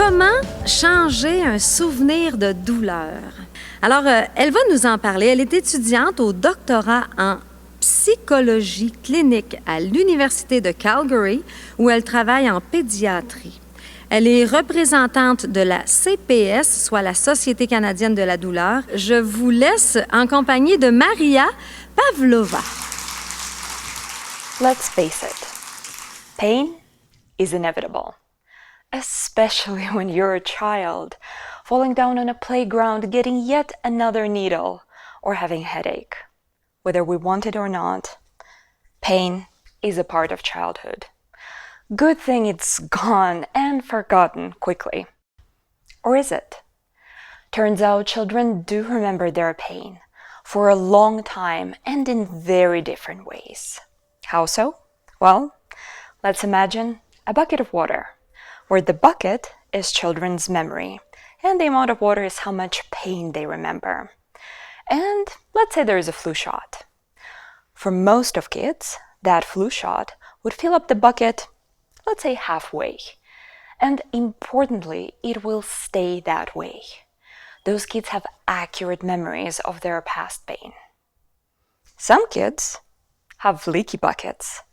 Comment changer un souvenir de douleur? Alors, elle va nous en parler. Elle est étudiante au doctorat en psychologie clinique à l'Université de Calgary, où elle travaille en pédiatrie. Elle est représentante de la CPS, soit la Société canadienne de la douleur. Je vous laisse en compagnie de Maria Pavlova. Let's face it, pain is inevitable, especially when you're a child, falling down on a playground, getting yet another needle, or having a headache. Whether we want it or not, pain is a part of childhood. Good thing it's gone and forgotten quickly. Or is it? Turns out children do remember their pain for a long time and in very different ways. How so? Well, let's imagine a bucket of water, where the bucket is children's memory, and the amount of water is how much pain they remember. And let's say there is a flu shot. For most of kids, that flu shot would fill up the bucket, let's say halfway. And importantly, it will stay that way. Those kids have accurate memories of their past pain. Some kids have leaky buckets.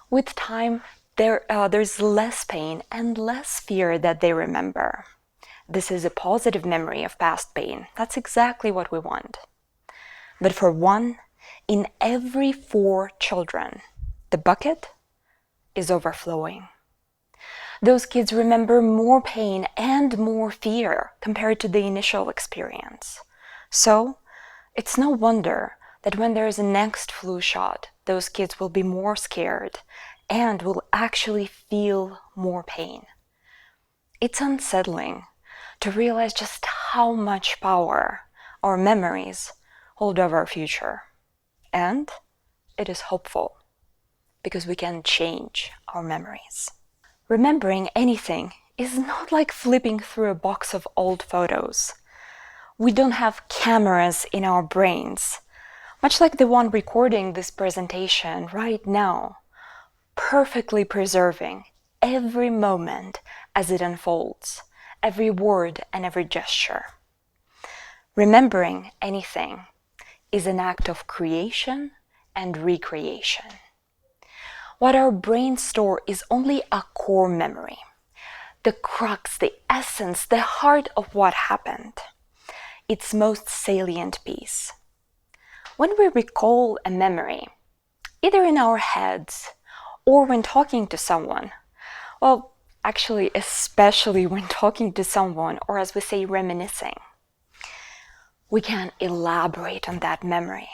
With time, there's less pain and less fear that they remember. This is a positive memory of past pain. That's exactly what we want. But for 1 in every 4 children, the bucket is overflowing. Those kids remember more pain and more fear compared to the initial experience. So, it's no wonder that when there is a next flu shot, those kids will be more scared and will actually feel more pain. It's unsettling to realize just how much power our memories hold over our future. And it is hopeful because we can change our memories. Remembering anything is not like flipping through a box of old photos. We don't have cameras in our brains, much like the one recording this presentation right now, perfectly preserving every moment as it unfolds, every word and every gesture. Remembering anything is an act of creation and recreation. What our brains store is only a core memory, the crux, the essence, the heart of what happened, its most salient piece. When we recall a memory, either in our heads or when talking to someone, well, actually, especially when talking to someone, or as we say, reminiscing, we can elaborate on that memory.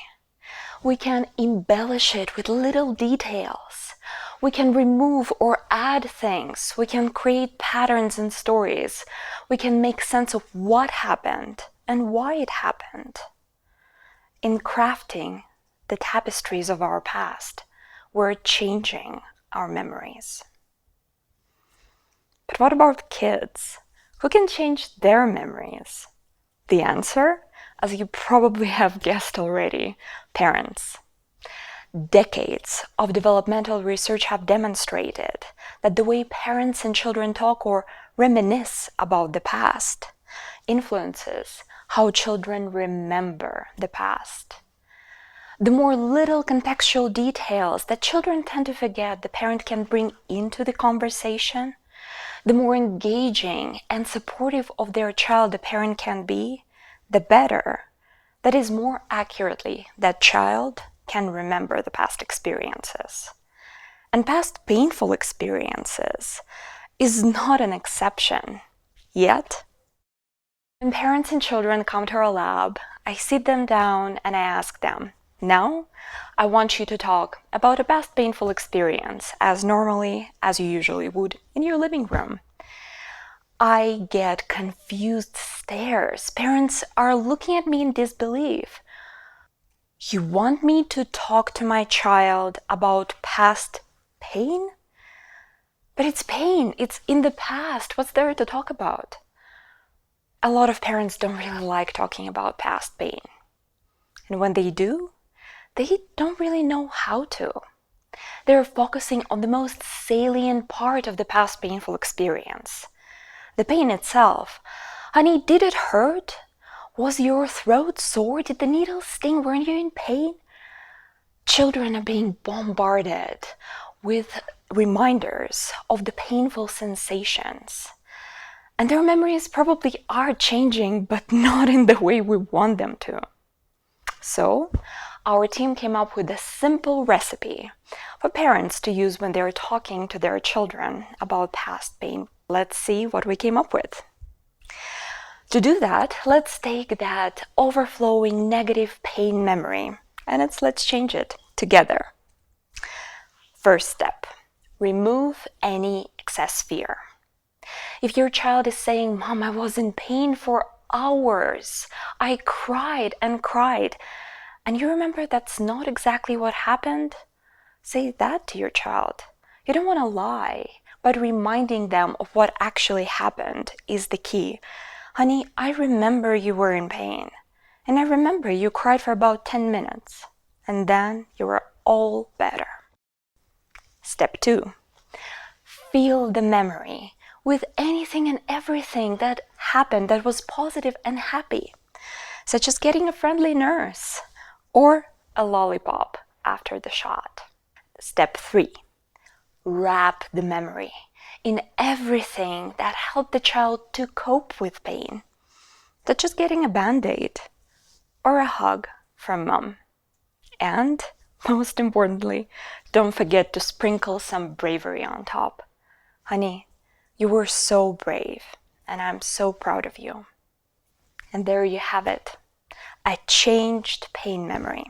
We can embellish it with little details. We can remove or add things. We can create patterns and stories. We can make sense of what happened and why it happened. In crafting the tapestries of our past, we're changing our memories. But what about kids? Who can change their memories? The answer, as you probably have guessed already, parents. Decades of developmental research have demonstrated that the way parents and children talk or reminisce about the past influences how children remember the past. The more little contextual details that children tend to forget the parent can bring into the conversation, the more engaging and supportive of their child the parent can be, the better. That is, more accurately, that child can remember the past experiences. And past painful experiences is not an exception. Yet, when parents and children come to our lab, I sit them down and I ask them, now, I want you to talk about a past painful experience as normally as you usually would in your living room. I get confused stares. Parents are looking at me in disbelief. You want me to talk to my child about past pain? But it's pain. It's in the past. What's there to talk about? A lot of parents don't really like talking about past pain. And when they do, they don't really know how to. They're focusing on the most salient part of the past painful experience, The pain itself. Honey, did it hurt? Was your throat sore? Did the needle sting? Weren't you in pain? Children are being bombarded with reminders of the painful sensations. And their memories probably are changing, but not in the way we want them to. So, our team came up with a simple recipe for parents to use when they're talking to their children about past pain. Let's see what we came up with. To do that, let's take that overflowing negative pain memory and let's change it together. First step, remove any excess fear. If your child is saying, "Mom, I was in pain for hours. I cried and cried," and you remember that's not exactly what happened, say that to your child. You don't want to lie, but reminding them of what actually happened is the key. "Honey, I remember you were in pain, and I remember you cried for about 10 minutes, and then you were all better." Step 2, feel the memory with anything and everything that happened that was positive and happy, such as getting a friendly nurse or a lollipop after the shot. Step 3, wrap the memory in everything that helped the child to cope with pain, such as getting a Band-Aid or a hug from mom. And most importantly, don't forget to sprinkle some bravery on top. "Honey, you were so brave, and I'm so proud of you." And there you have it, a changed pain memory.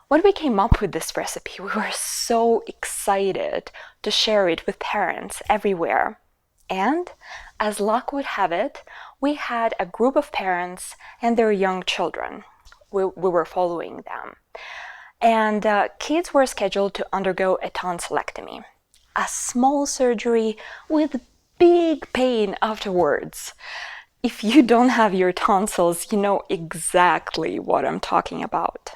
When we came up with this recipe, we were so excited to share it with parents everywhere. And as luck would have it, we had a group of parents and their young children. We were following them. And kids were scheduled to undergo a tonsillectomy, a small surgery with big pain afterwards. If you don't have your tonsils, you know exactly what I'm talking about.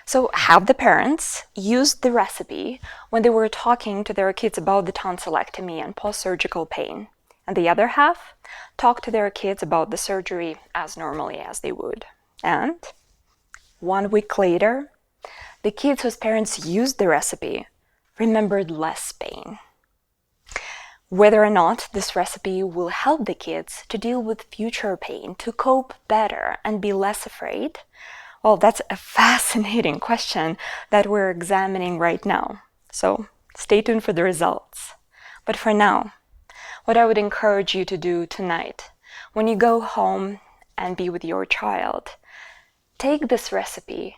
So have the parents use the recipe when they were talking to their kids about the tonsillectomy and post-surgical pain, and the other half talk to their kids about the surgery as normally as they would. And 1 week later, the kids whose parents used the recipe remembered less pain. Whether or not this recipe will help the kids to deal with future pain, to cope better and be less afraid, well, that's a fascinating question that we're examining right now. So stay tuned for the results. But for now, what I would encourage you to do tonight, when you go home and be with your child, take this recipe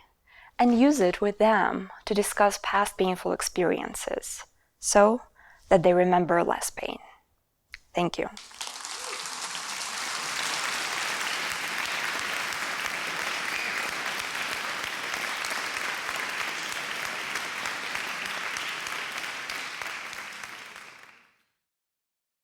and use it with them to discuss past painful experiences so that they remember less pain. Thank you.